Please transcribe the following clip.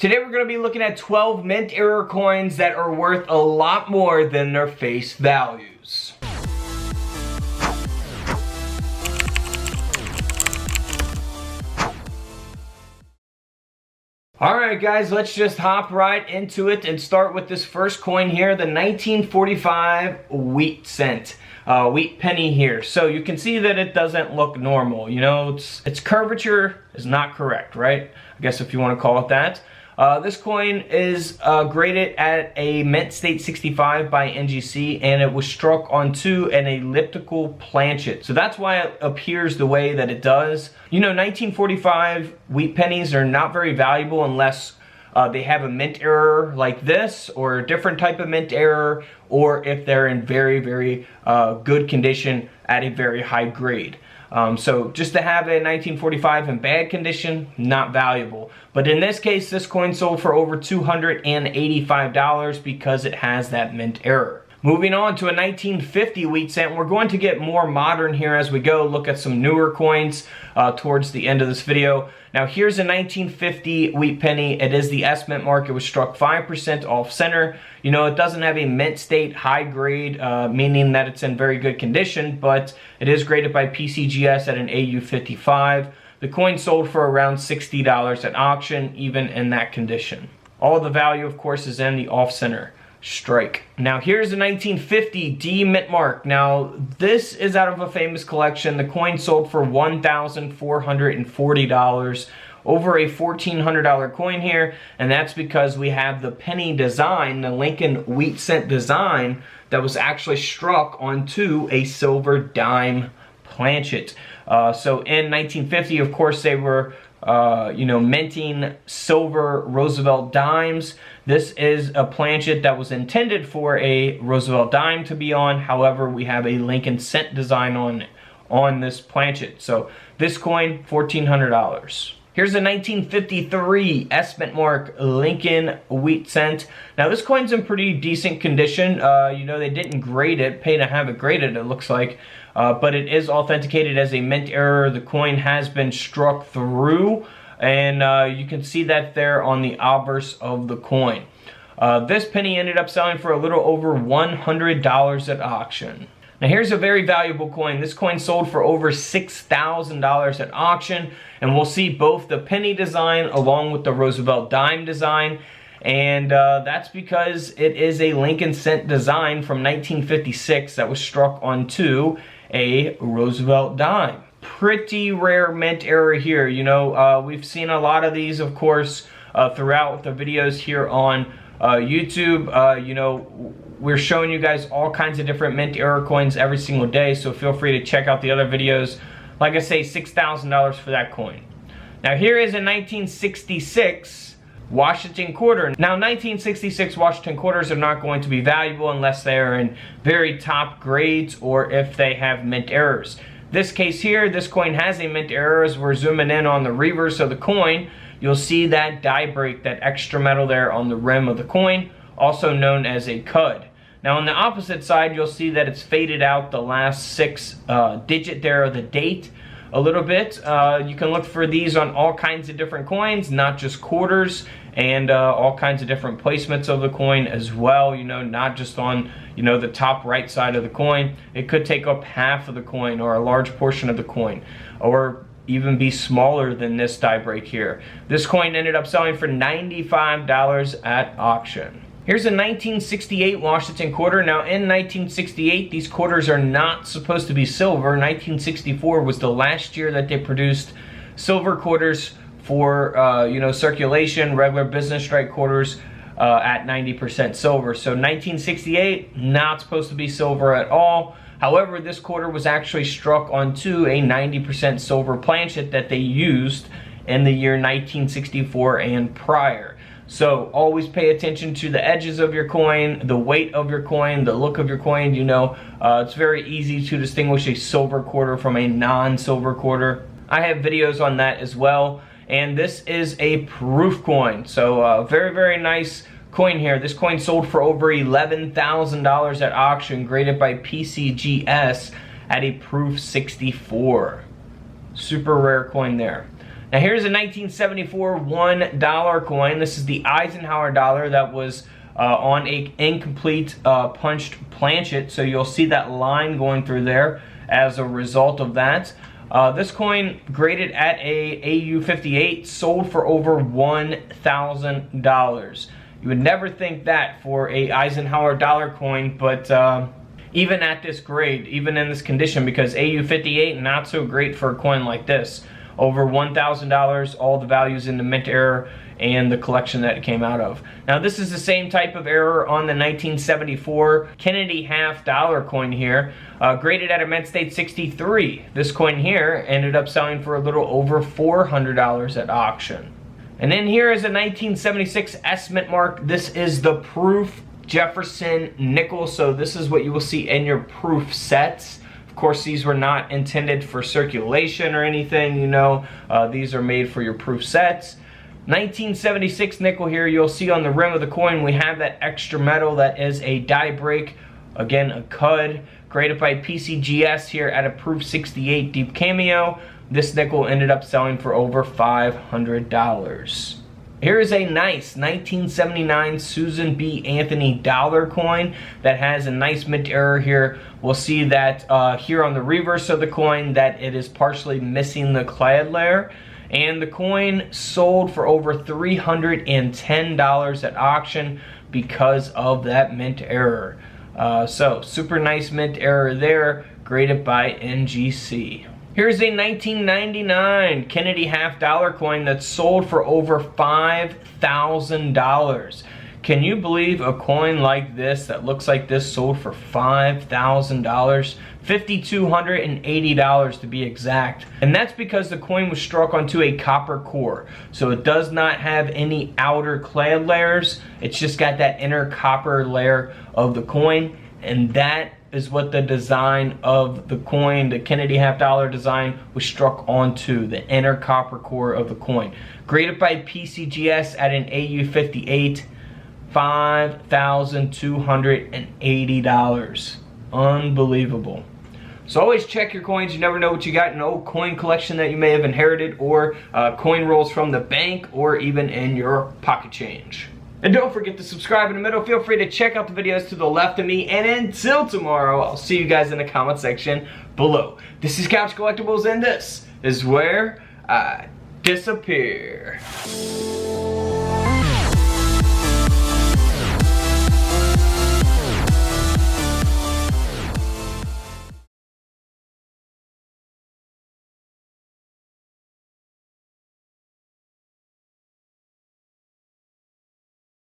Today we're going to be looking at 12 mint era coins that are worth a lot more than their face values. Alright guys, let's just hop right into it and start with this first coin here, the 1945 wheat cent. Wheat penny here. So you can see that it doesn't look normal. You know, its curvature is not correct, right? I guess if you want to call it that. This coin is graded at a mint state 65 by NGC, and it was struck onto an elliptical planchet. So that's why it appears the way that it does. You know, 1945 wheat pennies are not very valuable unless they have a mint error like this, or a different type of mint error, or if they're in very, very good condition at a very high grade. So just to have a 1945 in bad condition, not valuable. But in this case, this coin sold for over $285 because it has that mint error. Moving on to a 1950 wheat cent. We're going to get more modern here as we go, look at some newer coins towards the end of this video. Now here's a 1950 wheat penny. It is the S mint mark. It was struck 5% off center. You know, it doesn't have a mint state high grade, meaning that it's in very good condition, but it is graded by PCGS at an AU 55. The coin sold for around $60 at auction, even in that condition. All the value, of course, is in the off center strike. Now here's the 1950 D mint mark. Now this is out of a famous collection. The coin sold for $1,440, over a $1,400 coin here, and that's because we have the penny design, the Lincoln wheat cent design, that was actually struck onto a silver dime planchet. So in 1950, of course, they were you know, minting silver Roosevelt dimes. This is a planchet that was intended for a Roosevelt dime to be on. However, we have a Lincoln cent design on this planchet. So this coin, $1,400. Here's a 1953 S mint mark Lincoln wheat cent. Now this coin's in pretty decent condition. You know, they didn't grade it, pay to have it graded, it looks like. But it is authenticated as a mint error. The coin has been struck through, and you can see that there on the obverse of the coin. This penny ended up selling for a little over $100 at auction. Now here's a very valuable coin. This coin sold for over $6,000 at auction, and we'll see both the penny design along with the Roosevelt dime design. And that's because it is a Lincoln cent design from 1956 that was struck onto a Roosevelt dime. Pretty rare mint error here. You know, we've seen a lot of these, of course, throughout the videos here on YouTube. You know, we're showing you guys all kinds of different mint error coins every single day, so feel free to check out the other videos. Like I say, $6,000 for that coin. Now here is a 1966 Washington quarter. Now 1966 Washington quarters are not going to be valuable unless they are in very top grades or if they have mint errors. This case here, this coin has a mint error. As we're zooming in on the reverse of the coin, you'll see that die break, that extra metal there on the rim of the coin, also known as a cud. Now on the opposite side, you'll see that it's faded out the last 6 digit there of the date a little bit. You can look for these on all kinds of different coins, not just quarters, and all kinds of different placements of the coin as well. You know, not just on, you know, the top right side of the coin. It could take up half of the coin or a large portion of the coin, or even be smaller than this die break here. This coin ended up selling for $95 at auction. Here's a 1968 Washington quarter. Now in 1968, these quarters are not supposed to be silver. 1964 was the last year that they produced silver quarters for you know, circulation, regular business strike quarters at 90% silver. So 1968, not supposed to be silver at all. However, this quarter was actually struck onto a 90% silver planchet that they used in the year 1964 and prior. So always pay attention to the edges of your coin, the weight of your coin, the look of your coin. You know, it's very easy to distinguish a silver quarter from a non-silver quarter. I have videos on that as well. And this is a proof coin. So very, very nice coin here. This coin sold for over $11,000 at auction, graded by PCGS at a proof 64. Super rare coin there. Now here's a 1974 $1 coin. This is the Eisenhower dollar that was on a incomplete punched planchet, so you'll see that line going through there as a result of that. This coin graded at a AU58, sold for over $1,000. You would never think that for a Eisenhower dollar coin, but even at this grade, even in this condition, because AU58 not so great for a coin like this. Over $1,000, all the values in the mint era and the collection that it came out of. Now this is the same type of error on the 1974 Kennedy half dollar coin here, graded at a mint state 63. This coin here ended up selling for a little over $400 at auction. And then here is a 1976 S Mint mark. This is the proof Jefferson nickel, so this is what you will see in your proof sets. Of course, these were not intended for circulation or anything, you know. These are made for your proof sets. 1976 nickel here, you'll see on the rim of the coin we have that extra metal that is a die break, again a cud, graded by PCGS here at a proof 68 deep cameo. This nickel ended up selling for over $500. Here is a nice 1979 Susan B. Anthony dollar coin that has a nice mint error here. We'll see that here on the reverse of the coin that it is partially missing the clad layer. And the coin sold for over $310 at auction because of that mint error. So super nice mint error there, graded by NGC. Here's a 1999 Kennedy half dollar coin that's sold for over $5,000. Can you believe a coin like this that looks like this sold for $5,000? $5,280 to be exact. And that's because the coin was struck onto a copper core. So it does not have any outer clad layers. It's just got that inner copper layer of the coin. And that is what the design of the coin, the Kennedy half dollar design, was struck onto, the inner copper core of the coin. Graded by PCGS at an AU58, $5,280. Unbelievable. So always check your coins. You never know what you got in an old coin collection that you may have inherited, or coin rolls from the bank, or even in your pocket change. And don't forget to subscribe in the middle. Feel free to check out the videos to the left of me. And until tomorrow, I'll see you guys in the comment section below. This is Couch Collectibles, and this is where I disappear.